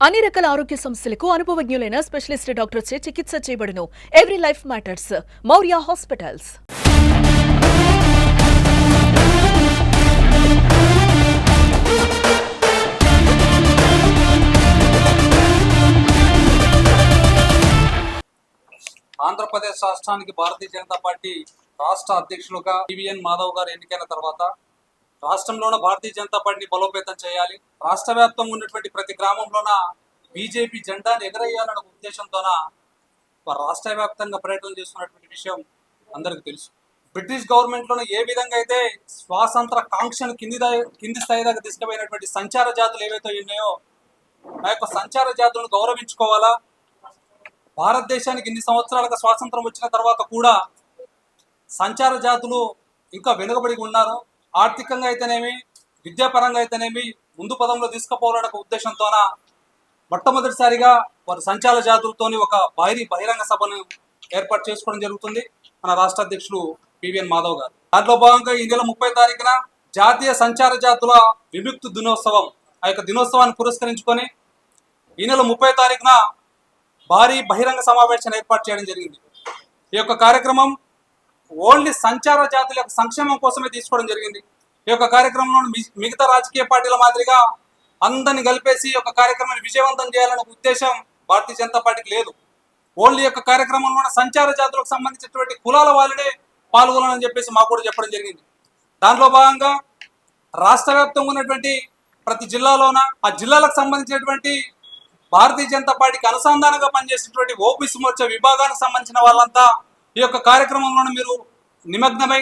అన్ని రకాల ఆరోగ్య సమస్యలకు అనుభవజ్ఞులైన స్పెషలిస్ట్ డాక్టర్చే చికిత్స చేయబడును. Every life matters. Maurya hospitals. Andhra Pradesh రాష్ట్రానికి భారతీయ జనతా పార్టీ రాష్ట్ర అధ్యక్షులుగా పివిఎన్ మాధవ్ గారు ఎన్నికైన తర్వాత రాష్ట్రంలోన భారతీయ జనతా పార్టీని బలోపేతం చేయాలి, రాష్ట్ర వ్యాప్తంగా ఉన్నటువంటి ప్రతి గ్రామంలోన బీజేపీ జెండాను ఎగరేయాలన్న ఉద్దేశంతోన రాష్ట్ర వ్యాప్తంగా పర్యటన చేస్తున్నటువంటి విషయం అందరికీ తెలుసు. బ్రిటిష్ గవర్నమెంట్ లోనే ఏ విధంగా అయితే స్వాతంత్ర కాంక్షను కింది స్థాయి దాకా తీసుకుపోయినటువంటి సంచార జాతులు ఏవైతే ఉన్నాయో ఆ యొక్క సంచార జాతులను గౌరవించుకోవాలా. భారతదేశానికి ఇన్ని సంవత్సరాలుగా స్వాతంత్రం వచ్చిన తర్వాత కూడా సంచార జాతులు ఇంకా వెనుకబడి ఉన్నారు. ఆర్థికంగా అయితేనేమి, విద్యాపరంగా అయితేనేమి ముందు పదంలో తీసుకుపోవాలనే ఉద్దేశంతోన మొట్టమొదటిసారిగా వారు సంచార జాతులతోని ఒక బహిరంగ సభను ఏర్పాటు చేసుకోవడం జరుగుతుంది మన రాష్ట్ర అధ్యక్షులు పివిఎన్ మాధవ్ గారు. దాంట్లో భాగంగా ఈ నెల 30 తారీఖున జాతీయ సంచార జాతుల విముక్తి దినోత్సవం, ఆ యొక్క దినోత్సవాన్ని పురస్కరించుకొని ఈ నెల 30 తారీఖున భారీ బహిరంగ సమావేశాన్ని ఏర్పాటు చేయడం జరిగింది. ఈ యొక్క కార్యక్రమం ఓన్లీ సంచార జాతుల యొక్క సంక్షేమం కోసమే తీసుకోవడం జరిగింది. ఈ యొక్క కార్యక్రమంలో మిగతా రాజకీయ పార్టీల మాదిరిగా అందరిని కలిపేసి ఒక కార్యక్రమాన్ని విజయవంతం చేయాలనే ఉద్దేశం భారతీయ జనతా పార్టీకి లేదు. ఓన్లీ యొక్క కార్యక్రమంలో సంచార జాతులకు సంబంధించినటువంటి కులాల వాళ్ళనే పాల్గొనాలని చెప్పేసి మాకు కూడా చెప్పడం జరిగింది. దాంట్లో భాగంగా రాష్ట్ర వ్యాప్తంగా ఉన్నటువంటి ప్రతి జిల్లాలోన ఆ జిల్లాలకు సంబంధించినటువంటి భారతీయ జనతా పార్టీకి అనుసంధానంగా పనిచేసినటువంటి ఓబీసీ మోర్చా విభాగానికి సంబంధించిన వాళ్ళంతా ఈ యొక్క కార్యక్రమంలో మీరు నిమగ్నమై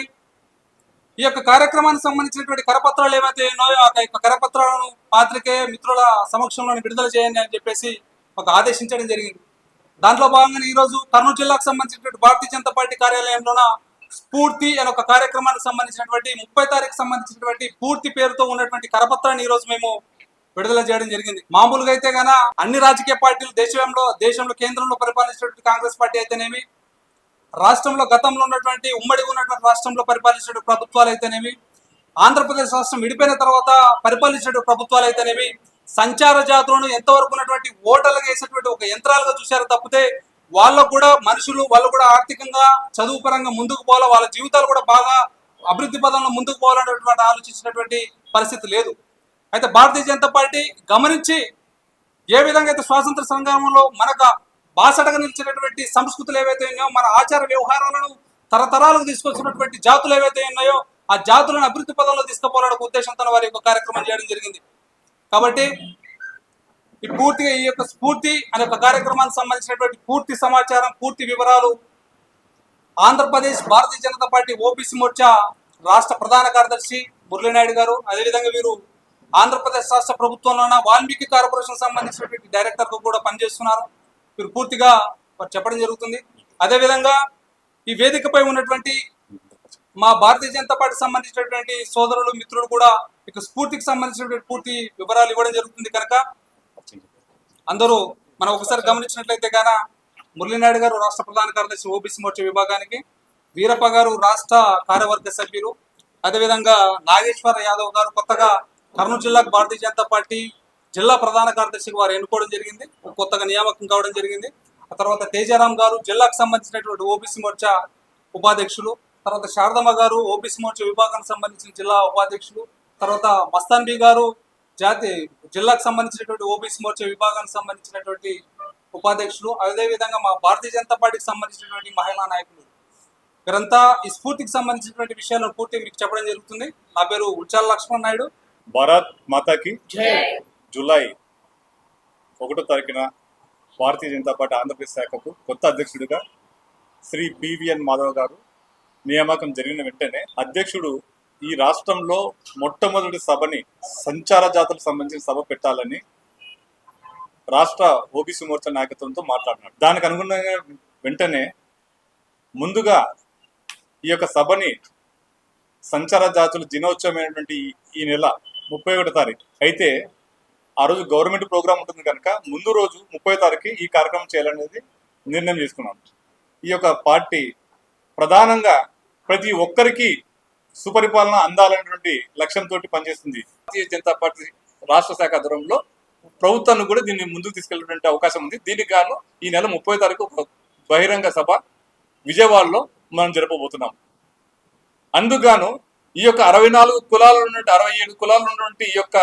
ఈ యొక్క కార్యక్రమానికి సంబంధించినటువంటి కరపత్రాలు ఏవైతే ఉన్నాయో ఆ యొక్క కరపత్రాలను పాత్రికేయ మిత్రుల సమక్షంలో విడుదల చేయండి అని చెప్పేసి ఒక ఆదేశించడం జరిగింది. దాంట్లో భాగంగా ఈరోజు కర్నూలు జిల్లాకు సంబంధించినటువంటి భారతీయ జనతా పార్టీ కార్యాలయంలోన స్ఫూర్తి అనే ఒక కార్యక్రమానికి సంబంధించినటువంటి 30 తారీఖు సంబంధించినటువంటి పూర్తి పేరుతో ఉన్నటువంటి కరపత్రాన్ని ఈ రోజు మేము విడుదల చేయడం జరిగింది. మామూలుగా అయితే గన అన్ని రాజకీయ పార్టీలు దేశంలో కేంద్రంలో పరిపాలించినటువంటి కాంగ్రెస్ పార్టీ అయితేనేమి, రాష్ట్రంలో గతంలో ఉన్నటువంటి ఉమ్మడిగా ఉన్నటువంటి రాష్ట్రంలో పరిపాలించిన ప్రభుత్వాలు అయితేనేమి, ఆంధ్రప్రదేశ్ రాష్ట్రం విడిపోయిన తర్వాత పరిపాలించిన ప్రభుత్వాలు అయితేనేమి సంచార జాతులను ఎంతవరకు ఉన్నటువంటి ఓటర్లుగా వేసేటువంటి ఒక యంత్రాలుగా చూశారు తప్పితే వాళ్ళు కూడా ఆర్థికంగా చదువు పరంగా ముందుకు పోవాలా, వాళ్ళ జీవితాలు కూడా బాగా అభివృద్ధి పదంలో ముందుకు పోవాలనేటువంటి ఆలోచించినటువంటి పరిస్థితి లేదు. అయితే భారతీయ జనతా పార్టీ గమనించి ఏ విధంగా అయితే స్వాతంత్ర సంగ్రామంలో మనకు బాసటగా నిలిచినటువంటి సంస్కృతులు ఏవైతే ఉన్నాయో, మన ఆచార వ్యవహారాలను తరతరాలకు తీసుకొచ్చినటువంటి జాతులు ఏవైతే ఉన్నాయో ఆ జాతులను అభివృద్ధి పదంలో తీసుకుపోవాలనే ఉద్దేశంతో వారి యొక్క కార్యక్రమం చేయడం జరిగింది. కాబట్టి ఈ యొక్క స్ఫూర్తి అనే ఒక కార్యక్రమానికి సంబంధించినటువంటి పూర్తి సమాచారం, పూర్తి వివరాలు ఆంధ్రప్రదేశ్ భారతీయ జనతా పార్టీ ఓబీసీ మోర్చా రాష్ట్ర ప్రధాన కార్యదర్శి మురళీనాయుడు గారు, అదేవిధంగా వీరు ఆంధ్రప్రదేశ్ రాష్ట్ర ప్రభుత్వంలోన వాల్మీకి కార్పొరేషన్ సంబంధించినటువంటి డైరెక్టర్ గా కూడా పనిచేస్తున్నారు. వీరు పూర్తిగా చెప్పడం జరుగుతుంది. అదేవిధంగా ఈ వేదికపై ఉన్నటువంటి మా భారతీయ జనతా పార్టీ సంబంధించినటువంటి సోదరులు, మిత్రులు కూడా ఇక స్ఫూర్తికి సంబంధించినటువంటి పూర్తి వివరాలు ఇవ్వడం జరుగుతుంది. కనుక అందరూ మనం ఒకసారి గమనించినట్లయితే గాన మురళీనాయుడు గారు రాష్ట్ర ప్రధాన కార్యదర్శి ఓబీసీ మోర్చా విభాగానికి, వీరప్ప గారు రాష్ట్ర కార్యవర్గ సభ్యులు, అదేవిధంగా నాగేశ్వర యాదవ్ గారు కొత్తగా కర్నూలు జిల్లాకు భారతీయ జనతా పార్టీ జిల్లా ప్రధాన కార్యదర్శికి వారు ఎన్నుకోవడం జరిగింది, కొత్తగా నియామకం కావడం జరిగింది. ఆ తర్వాత తేజారాం గారు జిల్లాకు సంబంధించినటువంటి ఓబీసీ మోర్చా ఉపాధ్యక్షులు, తర్వాత శారదమ్మ గారు ఓబీసీ మోర్చా విభాగానికి సంబంధించిన జిల్లా ఉపాధ్యక్షులు, తర్వాత మస్తాన్ బి గారు జిల్లాకు సంబంధించినటువంటి ఓబీసీ మోర్చా విభాగానికి సంబంధించినటువంటి ఉపాధ్యక్షులు, అదేవిధంగా మా భారతీయ జనతా పార్టీకి సంబంధించినటువంటి మహిళా నాయకులు, వీరంతా ఈ స్ఫూర్తికి సంబంధించినటువంటి విషయాలను పూర్తి మీకు చెప్పడం జరుగుతుంది. నా పేరు ఉల్చాల లక్ష్మణ్ నాయుడు. భారత్ మాతాకి జూలై 1వ తారీఖున భారతీయ జనతా పార్టీ ఆంధ్రప్రదేశ్ శాఖకు కొత్త అధ్యక్షుడిగా శ్రీ పివిఎన్ మాధవ్ గారు నియామకం జరిగిన వెంటనే అధ్యక్షుడు ఈ రాష్ట్రంలో మొట్టమొదటి సభని సంచార జాతులకు సంబంధించిన సభ పెట్టాలని రాష్ట్ర ఓబీసీ మోర్చా నాయకత్వంతో మాట్లాడినాడు. దానికి అనుగుణంగా వెంటనే ముందుగా ఈ యొక్క సభని సంచార జాతుల దినోత్సవమైనటువంటి ఈ నెల 31వ తారీఖు అయితే ఆ రోజు గవర్నమెంట్ ప్రోగ్రామ్ ఉంటుంది కనుక ముందు రోజు 30వ తారీఖు ఈ కార్యక్రమం చేయాలనేది నిర్ణయం చేసుకున్నాం. ఈ యొక్క పార్టీ ప్రధానంగా ప్రతి ఒక్కరికి సుపరిపాలన అందాలనేటువంటి లక్ష్యంతో పనిచేస్తుంది. భారతీయ జనతా పార్టీ రాష్ట్ర శాఖ ఆధ్వర్యంలో ప్రభుత్వాన్ని కూడా దీన్ని ముందుకు తీసుకెళ్ళేటువంటి అవకాశం ఉంది. దీనికి గాను ఈ నెల 30వ తారీఖు ఒక బహిరంగ సభ విజయవాడలో మనం జరపబోతున్నాం. అందుకుగాను ఈ యొక్క 64 కులాలు ఉన్నటువంటి 67 కులాలు ఉన్నటువంటి ఈ యొక్క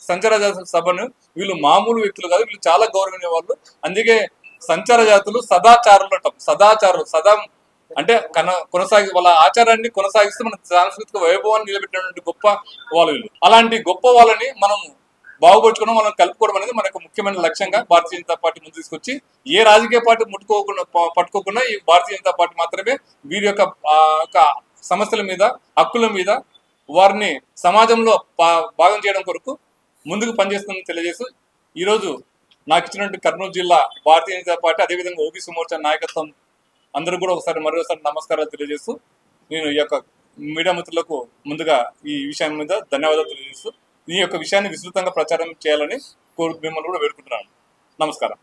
సంచార జాతుల సభను వీళ్ళు మామూలు వ్యక్తులు కాదు, వీళ్ళు చాలా గౌరవనీయ వాళ్ళు. అందుకే సంచార జాతులు సదాచారులు అంటాం. సదాచారులు అంటే కొనసాగి వాళ్ళ ఆచారాన్ని కొనసాగిస్తూ మన సాంస్కృతిక వైభవాన్ని నిలబెట్టినటువంటి గొప్ప వాళ్ళు వీళ్ళు. అలాంటి గొప్ప వాళ్ళని మనం బాగుపరుచుకోవడం, వాళ్ళని కలుపుకోవడం అనేది మనకు ముఖ్యమైన లక్ష్యంగా భారతీయ జనతా పార్టీ ముందు తీసుకొచ్చి ఏ రాజకీయ పార్టీ పట్టుకోకుండా ఈ భారతీయ జనతా పార్టీ మాత్రమే వీరి యొక్క సమస్యల మీద, హక్కుల మీద వారిని సమాజంలో భాగం చేయడం కొరకు ముందుకు పనిచేస్తుందని తెలియజేస్తూ ఈరోజు నాకు ఇచ్చినటువంటి కర్నూలు జిల్లా భారతీయ జనతా పార్టీ అదేవిధంగా ఓబీసీ మోర్చా నాయకత్వం అందరూ కూడా మరోసారి నమస్కారాలు తెలియజేస్తూ నేను ఈ యొక్క మీడియా మిత్రులకు ముందుగా ఈ విషయం మీద ధన్యవాదాలు తెలియజేస్తూ ఈ యొక్క విషయాన్ని విస్తృతంగా ప్రచారం చేయాలని మిమ్మల్ని కూడా వేడుకుంటున్నాను. నమస్కారం.